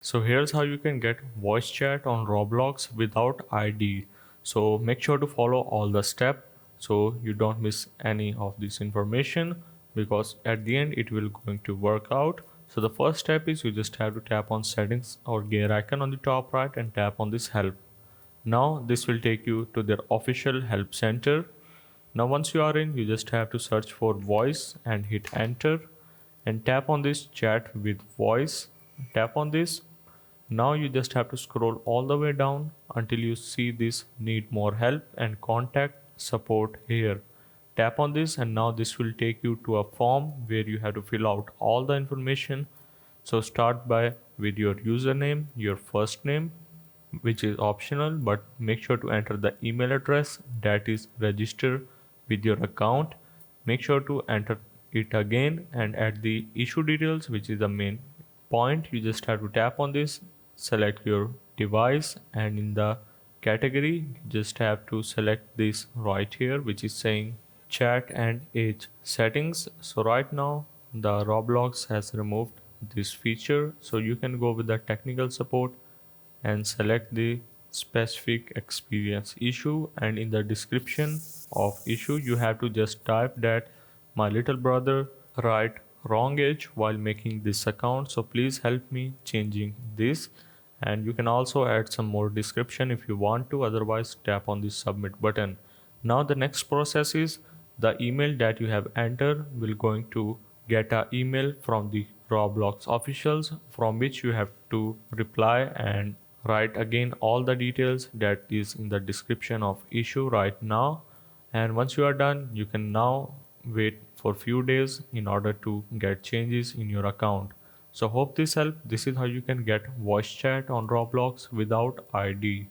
So here's how you can get voice chat on Roblox without ID. So make sure to follow all the steps so you don't miss any of this information, because at the end it will going to work out. So the first step is you just have to tap on settings or gear icon on the top right and tap on this help. Now this will take you to their official help center. Now once you are in, you just have to search for voice and hit enter and tap on this chat with voice. Tap on this. Now you just have to scroll all the way down until you see this need more help and contact support here. Tap on this and now this will take you to a form where you have to fill out all the information. So start by with your username, your first name, which is optional, but make sure to enter the email address that is registered with your account. Make sure to enter it again and add the issue details, which is the main point. You just have to tap on this, select your device, and in the category you just have to select this right here, which is saying chat and age settings. So right now the Roblox has removed this feature, so you can go with the technical support and select the specific experience issue, and in the description of issue you have to just type that my little brother write wrong age while making this account, so please help me changing this. And you can also add some more description if you want to, otherwise tap on the submit button. Now the next process is the email that you have entered will going to get an email from the Roblox officials, from which you have to reply and write again all the details that is in the description of issue right now. And once you are done, you can now wait for few days in order to get changes in your account. So hope this helped. This is how you can get voice chat on Roblox without ID.